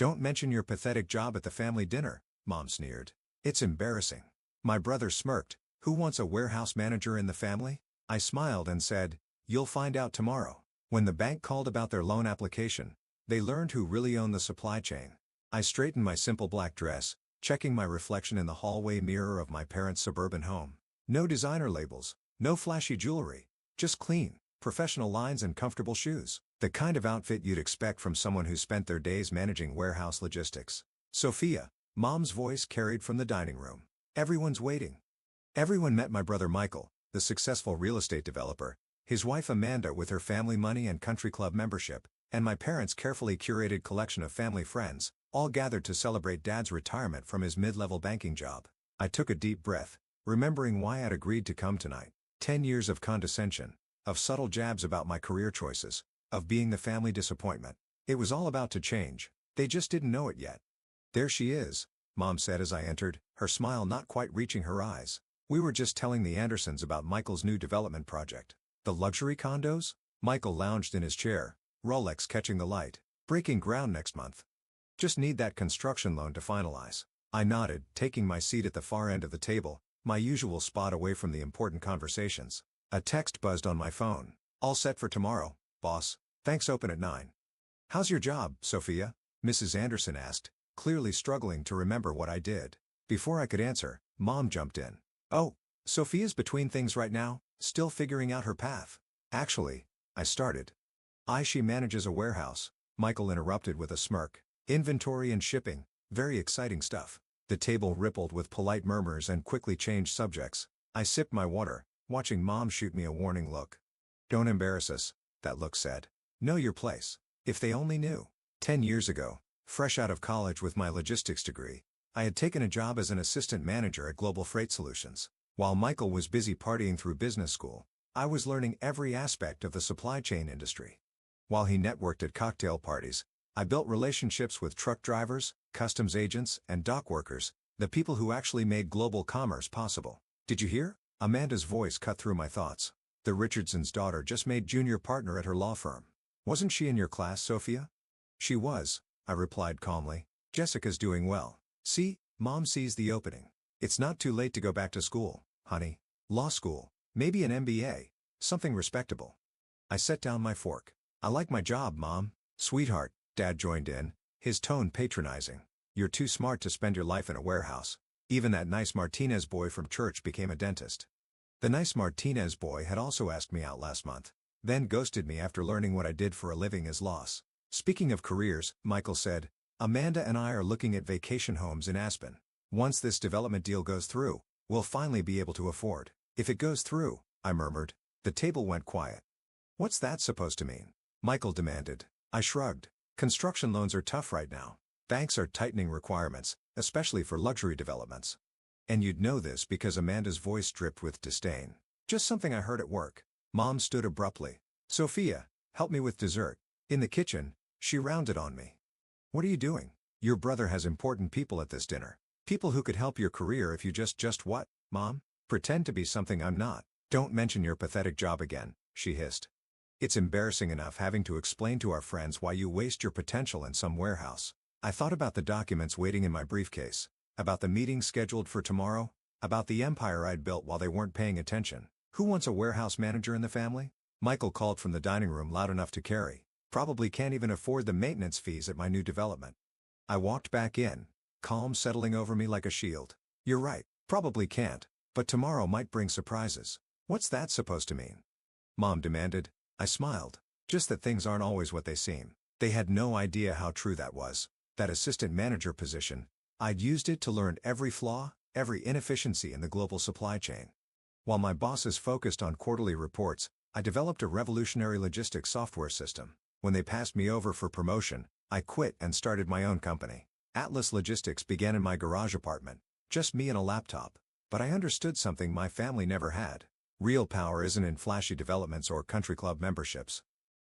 Don't mention your pathetic job at the family dinner, Mom sneered. It's embarrassing. My brother smirked. Who wants a warehouse manager in the family? I smiled and said, you'll find out tomorrow. When the bank called about their loan application, they learned who really owned the supply chain. I straightened my simple black dress, checking my reflection in the hallway mirror of my parents' suburban home. No designer labels, no flashy jewelry, just clean, professional lines and comfortable shoes. The kind of outfit you'd expect from someone who spent their days managing warehouse logistics. Sophia, Mom's voice carried from the dining room. Everyone's waiting. Everyone met my brother Michael, the successful real estate developer, his wife Amanda with her family money and country club membership, and my parents' carefully curated collection of family friends, all gathered to celebrate Dad's retirement from his mid-level banking job. I took a deep breath, remembering why I'd agreed to come tonight. 10 years of condescension, of subtle jabs about my career choices, of being the family disappointment. It was all about to change. They just didn't know it yet. There she is, Mom said as I entered, her smile not quite reaching her eyes. We were just telling the Andersons about Michael's new development project. The luxury condos? Michael lounged in his chair, Rolex catching the light. Breaking ground next month. Just need that construction loan to finalize. I nodded, taking my seat at the far end of the table, my usual spot away from the important conversations. A text buzzed on my phone. All set for tomorrow, boss. Thanks, open at 9. How's your job, Sophia? Mrs. Anderson asked, clearly struggling to remember what I did. Before I could answer, Mom jumped in. Oh, Sophia's between things right now, still figuring out her path. Actually, I started. She manages a warehouse, Michael interrupted with a smirk. Inventory and shipping, very exciting stuff. The table rippled with polite murmurs and quickly changed subjects. I sipped my water, watching Mom shoot me a warning look. Don't embarrass us, that look said. Know your place. If they only knew. 10 years ago, fresh out of college with my logistics degree, I had taken a job as an assistant manager at Global Freight Solutions. While Michael was busy partying through business school, I was learning every aspect of the supply chain industry. While he networked at cocktail parties, I built relationships with truck drivers, customs agents, and dock workers, the people who actually made global commerce possible. Did you hear? Amanda's voice cut through my thoughts. The Richardsons' daughter just made junior partner at her law firm. Wasn't she in your class, Sophia? She was, I replied calmly. Jessica's doing well. See, Mom sees the opening. It's not too late to go back to school, honey. Law school, maybe an MBA, something respectable. I set down my fork. I like my job, Mom. Sweetheart, Dad joined in, his tone patronizing. You're too smart to spend your life in a warehouse. Even that nice Martinez boy from church became a dentist. The nice Martinez boy had also asked me out last month, then ghosted me after learning what I did for a living as loss. Speaking of careers, Michael said, Amanda and I are looking at vacation homes in Aspen. Once this development deal goes through, we'll finally be able to afford. If it goes through, I murmured. The table went quiet. What's that supposed to mean? Michael demanded. I shrugged. Construction loans are tough right now. Banks are tightening requirements, especially for luxury developments. And you'd know this because Amanda's voice dripped with disdain. Just something I heard at work. Mom stood abruptly. Sophia, help me with dessert. In the kitchen, she rounded on me. What are you doing? Your brother has important people at this dinner. People who could help your career if you just what, Mom? Pretend to be something I'm not. Don't mention your pathetic job again, she hissed. It's embarrassing enough having to explain to our friends why you waste your potential in some warehouse. I thought about the documents waiting in my briefcase, about the meeting scheduled for tomorrow, about the empire I'd built while they weren't paying attention. Who wants a warehouse manager in the family? Michael called from the dining room loud enough to carry. Probably can't even afford the maintenance fees at my new development. I walked back in, calm settling over me like a shield. You're right, probably can't, but tomorrow might bring surprises. What's that supposed to mean? Mom demanded. I smiled. Just that things aren't always what they seem. They had no idea how true that was. That assistant manager position, I'd used it to learn every flaw, every inefficiency in the global supply chain. While my bosses focused on quarterly reports, I developed a revolutionary logistics software system. When they passed me over for promotion, I quit and started my own company. Atlas Logistics began in my garage apartment, just me and a laptop. But I understood something my family never had. Real power isn't in flashy developments or country club memberships.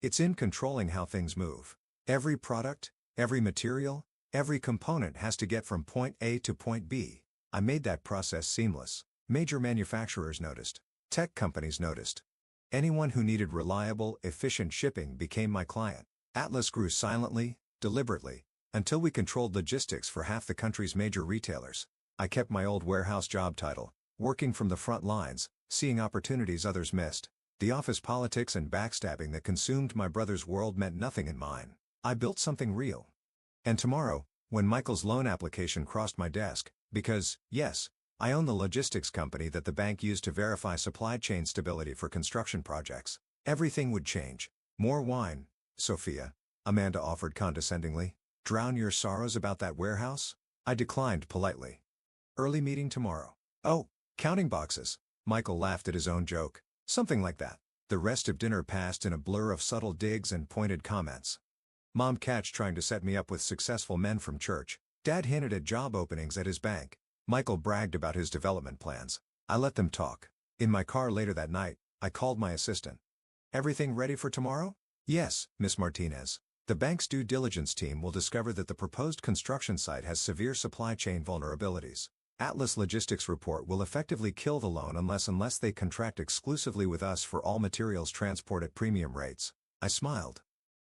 It's in controlling how things move. Every product, every material, every component has to get from point A to point B. I made that process seamless. Major manufacturers noticed. Tech companies noticed. Anyone who needed reliable, efficient shipping became my client. Atlas grew silently, deliberately, Until we controlled logistics for half the country's major retailers. I kept my old warehouse job title, working from the front lines, seeing opportunities others missed. The office politics and backstabbing that consumed my brother's world meant nothing in mine. I built something real. And tomorrow, when Michael's loan application crossed my desk, because, yes, I own the logistics company that the bank used to verify supply chain stability for construction projects, everything would change. More wine, Sophia, Amanda offered condescendingly. Drown your sorrows about that warehouse? I declined politely. Early meeting tomorrow. Oh, counting boxes. Michael laughed at his own joke. Something like that. The rest of dinner passed in a blur of subtle digs and pointed comments. Mom catch trying to set me up with successful men from church. Dad hinted at job openings at his bank. Michael bragged about his development plans. I let them talk. In my car later that night, I called my assistant. Everything ready for tomorrow? Yes, Miss Martinez. The bank's due diligence team will discover that the proposed construction site has severe supply chain vulnerabilities. Atlas Logistics report will effectively kill the loan unless they contract exclusively with us for all materials transport at premium rates. I smiled.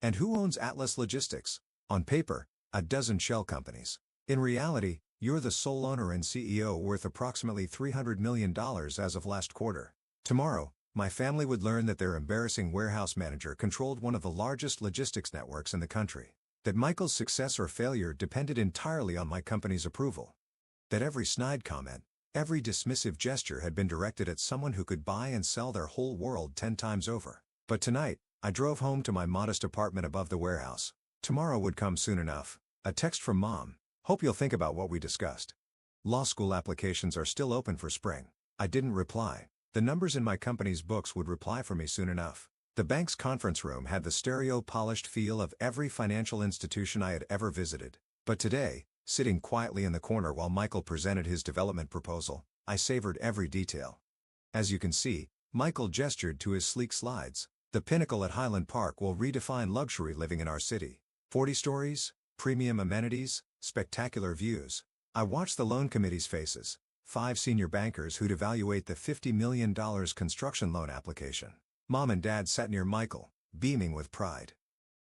And who owns Atlas Logistics? On paper, a dozen shell companies. In reality, you're the sole owner and CEO worth approximately $300 million as of last quarter. Tomorrow, my family would learn that their embarrassing warehouse manager controlled one of the largest logistics networks in the country. That Michael's success or failure depended entirely on my company's approval. That every snide comment, every dismissive gesture had been directed at someone who could buy and sell their whole world 10 times over. But tonight, I drove home to my modest apartment above the warehouse. Tomorrow would come soon enough. A text from Mom. Hope you'll think about what we discussed. Law school applications are still open for spring. I didn't reply. The numbers in my company's books would reply for me soon enough. The bank's conference room had the stereo-polished feel of every financial institution I had ever visited. But today, sitting quietly in the corner while Michael presented his development proposal, I savored every detail. As you can see, Michael gestured to his sleek slides. The pinnacle at Highland Park will redefine luxury living in our city. 40 stories, premium amenities, spectacular views. I watched the loan committee's faces. 5 senior bankers who'd evaluate the $50 million construction loan application. Mom and Dad sat near Michael, beaming with pride.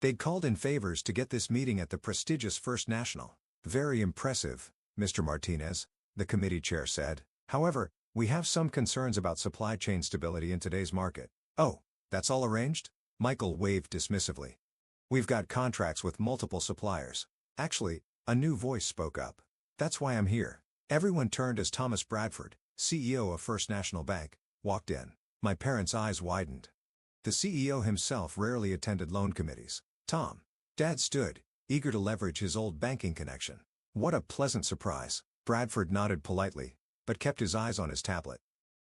They'd called in favors to get this meeting at the prestigious First National. Very impressive, Mr. Martinez, the committee chair said. However, we have some concerns about supply chain stability in today's market. Oh, that's all arranged? Michael waved dismissively. We've got contracts with multiple suppliers. Actually, a new voice spoke up. That's why I'm here. Everyone turned as Thomas Bradford, CEO of First National Bank, walked in. My parents' eyes widened. The CEO himself rarely attended loan committees. Tom. Dad stood, eager to leverage his old banking connection. What a pleasant surprise. Bradford nodded politely, but kept his eyes on his tablet.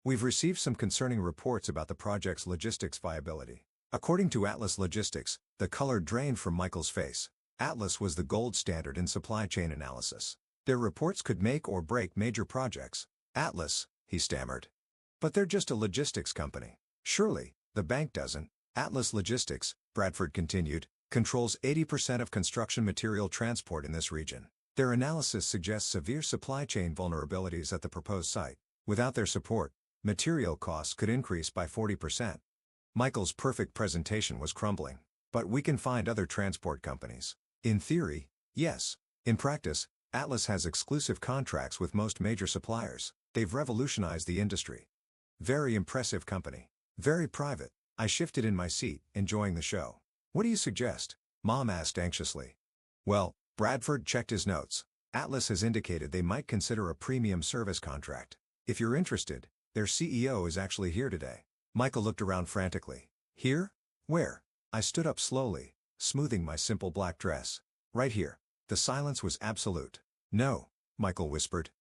We've received some concerning reports about the project's logistics viability. According to Atlas Logistics, the color drained from Michael's face. Atlas was the gold standard in supply chain analysis. Their reports could make or break major projects. Atlas, he stammered. But they're just a logistics company. Surely, the bank doesn't. Atlas Logistics, Bradford continued, controls 80% of construction material transport in this region. Their analysis suggests severe supply chain vulnerabilities at the proposed site. Without their support, material costs could increase by 40%. Michael's perfect presentation was crumbling. But we can find other transport companies. In theory, yes. In practice, Atlas has exclusive contracts with most major suppliers. They've revolutionized the industry. Very impressive company. Very private. I shifted in my seat, enjoying the show. What do you suggest? Mom asked anxiously. Well, Bradford checked his notes. Atlas has indicated they might consider a premium service contract. If you're interested, their CEO is actually here today. Michael looked around frantically. Here? Where? I stood up slowly, smoothing my simple black dress. Right here. The silence was absolute. No, Michael whispered.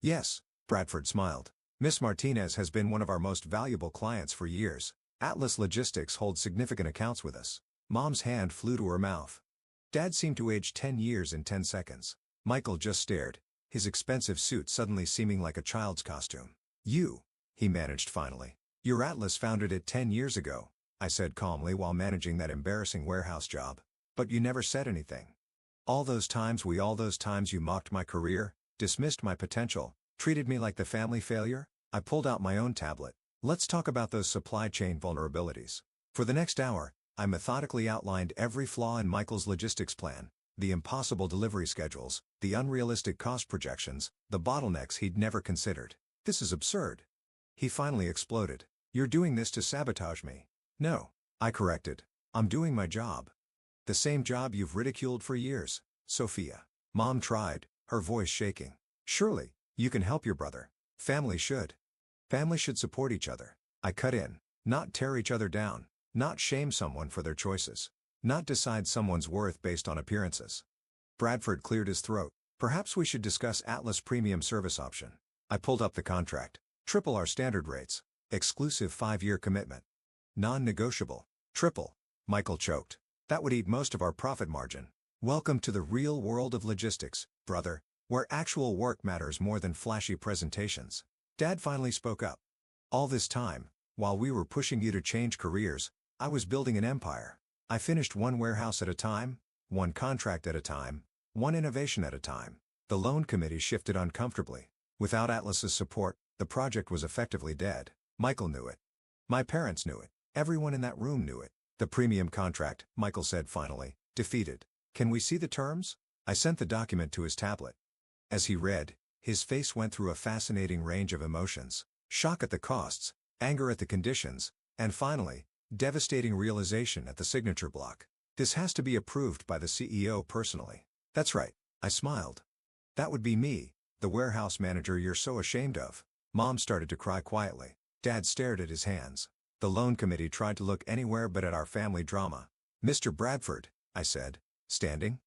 Yes, Bradford smiled. Miss Martinez has been one of our most valuable clients for years. Atlas Logistics holds significant accounts with us. Mom's hand flew to her mouth. Dad seemed to age 10 years in 10 seconds. Michael just stared, his expensive suit suddenly seeming like a child's costume. You, he managed finally. Your Atlas founded it 10 years ago, I said calmly while managing that embarrassing warehouse job. But you never said anything. All those times you mocked my career, dismissed my potential, treated me like the family failure. I pulled out my own tablet. Let's talk about those supply chain vulnerabilities. For the next hour, I methodically outlined every flaw in Michael's logistics plan, The impossible delivery schedules, the unrealistic cost projections, the bottlenecks he'd never considered. This is absurd. He finally exploded. You're doing this to sabotage me. No, I corrected. I'm doing my job. The same job you've ridiculed for years, Sophia. Mom tried, her voice shaking. Surely, you can help your brother. Family should. Family should support each other. I cut in. Not tear each other down. Not shame someone for their choices. Not decide someone's worth based on appearances. Bradford cleared his throat. Perhaps we should discuss Atlas Premium Service Option. I pulled up the contract. Triple our standard rates. Exclusive 5-year commitment. Non-negotiable. Triple. Michael choked. That would eat most of our profit margin. Welcome to the real world of logistics, brother, where actual work matters more than flashy presentations. Dad finally spoke up. All this time, while we were pushing you to change careers, I was building an empire. I finished one warehouse at a time, one contract at a time, one innovation at a time. The loan committee shifted uncomfortably. Without Atlas's support, the project was effectively dead. Michael knew it. My parents knew it. Everyone in that room knew it. The premium contract, Michael said finally, defeated. Can we see the terms? I sent the document to his tablet. As he read, his face went through a fascinating range of emotions. Shock at the costs, anger at the conditions, and finally, devastating realization at the signature block. This has to be approved by the CEO personally. That's right, I smiled. That would be me, the warehouse manager you're so ashamed of. Mom started to cry quietly. Dad stared at his hands. The loan committee tried to look anywhere but at our family drama. Mr. Bradford, I said, standing.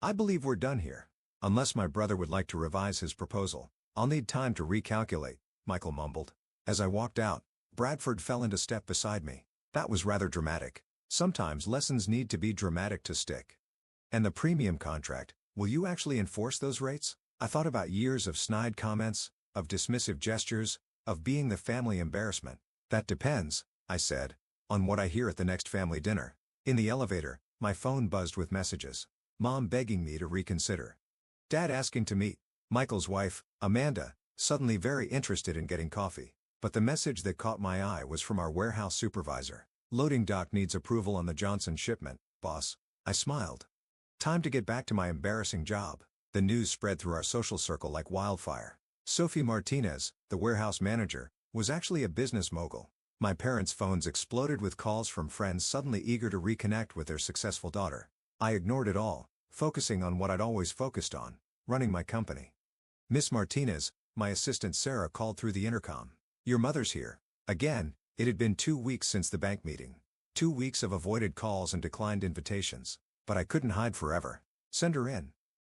I believe we're done here. Unless my brother would like to revise his proposal, I'll need time to recalculate, Michael mumbled. As I walked out, Bradford fell into step beside me. That was rather dramatic. Sometimes lessons need to be dramatic to stick. And the premium contract, will you actually enforce those rates? I thought about years of snide comments, of dismissive gestures, of being the family embarrassment. That depends, I said, on what I hear at the next family dinner. In the elevator, my phone buzzed with messages. Mom begging me to reconsider. Dad asking to meet Michael's wife, Amanda, suddenly very interested in getting coffee. But the message that caught my eye was from our warehouse supervisor. Loading dock needs approval on the Johnson shipment, boss. I smiled. Time to get back to my embarrassing job. The news spread through our social circle like wildfire. Sophie Martinez, the warehouse manager, was actually a business mogul. My parents' phones exploded with calls from friends suddenly eager to reconnect with their successful daughter. I ignored it all, focusing on what I'd always focused on, running my company. Miss Martinez, my assistant Sarah called through the intercom. Your mother's here. Again, it had been 2 weeks since the bank meeting. 2 weeks of avoided calls and declined invitations. But I couldn't hide forever. Send her in.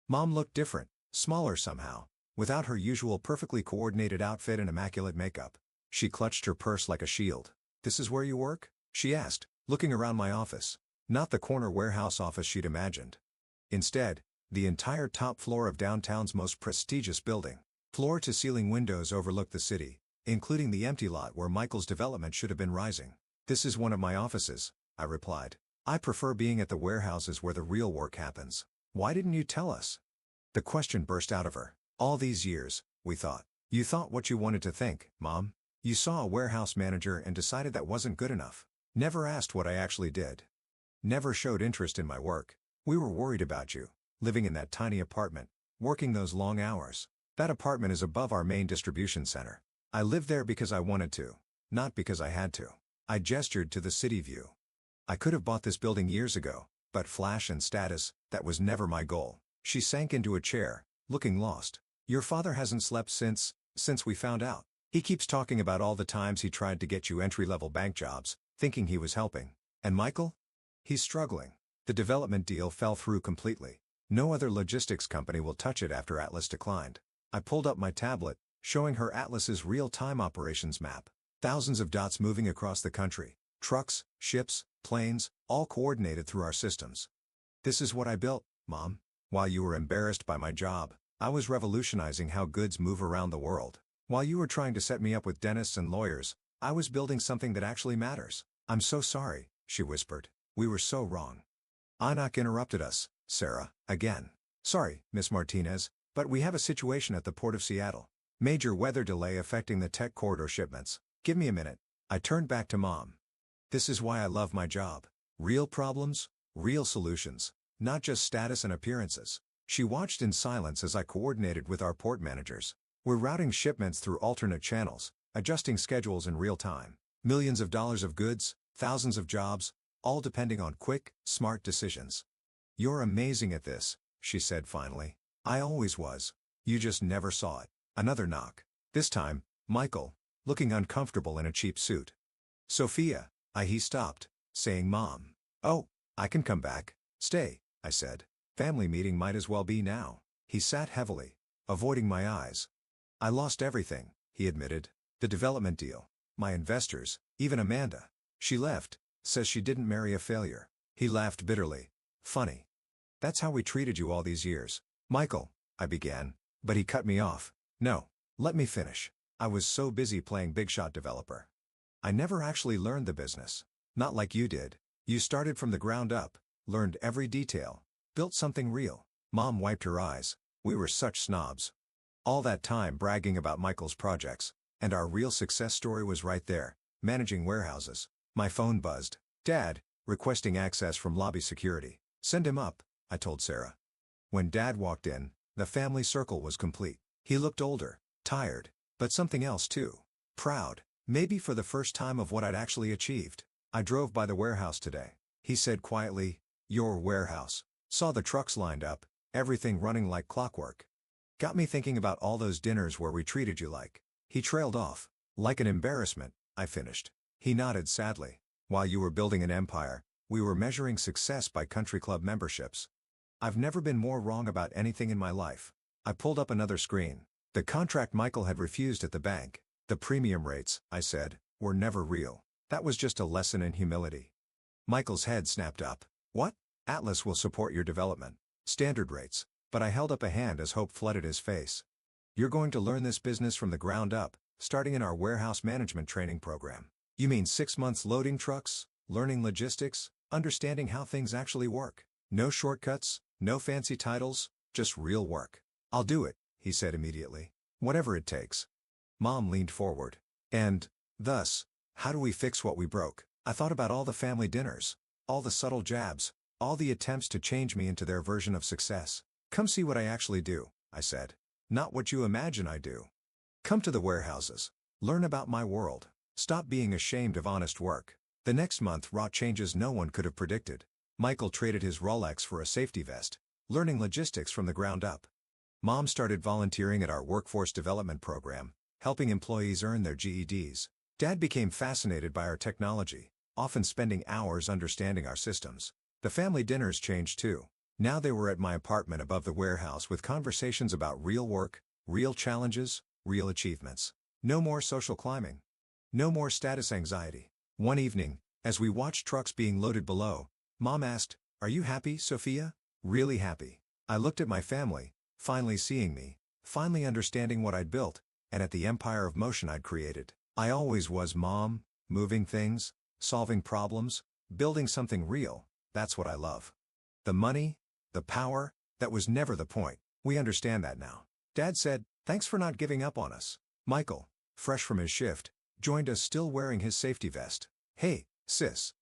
Mom looked different, smaller somehow, without her usual perfectly coordinated outfit and immaculate makeup. She clutched her purse like a shield. This is where you work? She asked, looking around my office. Not the corner warehouse office she'd imagined. Instead, the entire top floor of downtown's most prestigious building. Floor-to-ceiling windows overlooked the city, including the empty lot where Michael's development should have been rising. This is one of my offices, I replied. I prefer being at the warehouses where the real work happens. Why didn't you tell us? The question burst out of her. All these years, we thought. You thought what you wanted to think, Mom. You saw a warehouse manager and decided that wasn't good enough. Never asked what I actually did. Never showed interest in my work. We were worried about you, living in that tiny apartment, working those long hours. That apartment is above our main distribution center. I lived there because I wanted to, not because I had to. I gestured to the city view. I could have bought this building years ago, but flash and status, that was never my goal. She sank into a chair, looking lost. Your father hasn't slept since we found out. He keeps talking about all the times he tried to get you entry-level bank jobs, thinking he was helping. And Michael? He's struggling. The development deal fell through completely. No other logistics company will touch it after Atlas declined. I pulled up my tablet, showing her Atlas's real-time operations map. Thousands of dots moving across the country. Trucks, ships, planes, all coordinated through our systems. This is what I built, Mom. While you were embarrassed by my job, I was revolutionizing how goods move around the world. While you were trying to set me up with dentists and lawyers, I was building something that actually matters. I'm so sorry, she whispered. We were so wrong. Anak interrupted us, Sarah, again. Sorry, Miss Martinez, but we have a situation at the Port of Seattle. Major weather delay affecting the tech corridor shipments. Give me a minute. I turned back to Mom. This is why I love my job. Real problems, real solutions. not just status and appearances. She watched in silence as I coordinated with our port managers. We're routing shipments through alternate channels, adjusting schedules in real time. Millions of dollars of goods, thousands of jobs, all depending on quick, smart decisions. You're amazing at this, she said finally. I always was. You just never saw it. Another knock. This time, Michael, looking uncomfortable in a cheap suit. Sophia, he stopped, saying Mom. Oh, I can come back. Stay, I said. Family meeting might as well be now. He sat heavily, avoiding my eyes. I lost everything, he admitted. The development deal, my investors, even Amanda. She left, says she didn't marry a failure. He laughed bitterly. Funny. That's how we treated you all these years. Michael, I began, but he cut me off. No, let me finish. I was so busy playing big shot developer. I never actually learned the business. Not like you did. You started from the ground up, learned every detail, built something real. Mom wiped her eyes. We were such snobs. All that time bragging about Michael's projects, and our real success story was right there, managing warehouses. My phone buzzed. Dad, requesting access from lobby security. Send him up, I told Sarah. When Dad walked in, the family circle was complete. He looked older, tired, but something else too. Proud, maybe for the first time of what I'd actually achieved. I drove by the warehouse today, he said quietly. Your warehouse. Saw the trucks lined up, everything running like clockwork. Got me thinking about all those dinners where we treated you like. He trailed off. Like an embarrassment, I finished. He nodded sadly. While you were building an empire, we were measuring success by country club memberships. I've never been more wrong about anything in my life. I pulled up another screen. The contract Michael had refused at the bank. The premium rates, I said, were never real. That was just a lesson in humility. Michael's head snapped up. What? Atlas will support your development. Standard rates. But I held up a hand as hope flooded his face. You're going to learn this business from the ground up, starting in our warehouse management training program. You mean 6 months loading trucks, learning logistics, understanding how things actually work. No shortcuts, no fancy titles, just real work. I'll do it, he said immediately. Whatever it takes. Mom leaned forward. And, thus, how do we fix what we broke? I thought about all the family dinners, all the subtle jabs, all the attempts to change me into their version of success. Come see what I actually do, I said. Not what you imagine I do. Come to the warehouses. Learn about my world. Stop being ashamed of honest work. The next month wrought changes no one could have predicted. Michael traded his Rolex for a safety vest, learning logistics from the ground up. Mom started volunteering at our workforce development program, helping employees earn their GEDs. Dad became fascinated by our technology, often spending hours understanding our systems. The family dinners changed too. Now they were at my apartment above the warehouse with conversations about real work, real challenges, real achievements. No more social climbing. No more status anxiety. One evening, as we watched trucks being loaded below, Mom asked, "Are you happy, Sophia?" Really happy. I looked at my family, finally seeing me, finally understanding what I'd built, and at the empire of motion I'd created. I always was, Mom, moving things, solving problems, building something real. That's what I love. The money, the power, that was never the point. We understand that now. Dad said, thanks for not giving up on us. Michael, fresh from his shift, joined us still wearing his safety vest. Hey, sis.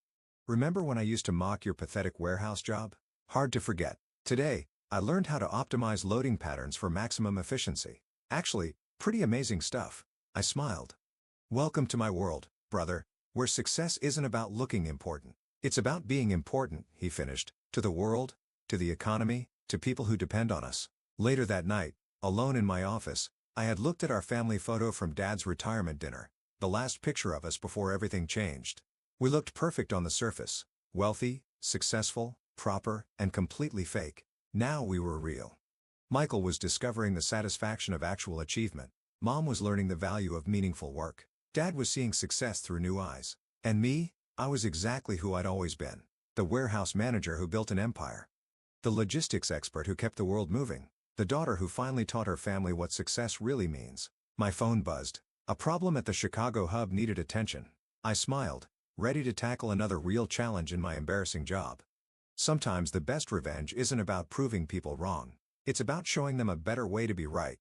Remember when I used to mock your pathetic warehouse job? Hard to forget. Today, I learned how to optimize loading patterns for maximum efficiency. Actually, pretty amazing stuff. I smiled. Welcome to my world, brother, where success isn't about looking important. It's about being important, he finished, to the world, to the economy, to people who depend on us. Later that night, alone in my office, I had looked at our family photo from Dad's retirement dinner, the last picture of us before everything changed. We looked perfect on the surface, wealthy, successful, proper, and completely fake. Now we were real. Michael was discovering the satisfaction of actual achievement. Mom was learning the value of meaningful work. Dad was seeing success through new eyes. And me, I was exactly who I'd always been. The warehouse manager who built an empire. The logistics expert who kept the world moving. The daughter who finally taught her family what success really means. My phone buzzed. A problem at the Chicago hub needed attention. I smiled, ready to tackle another real challenge in my embarrassing job. Sometimes the best revenge isn't about proving people wrong. It's about showing them a better way to be right.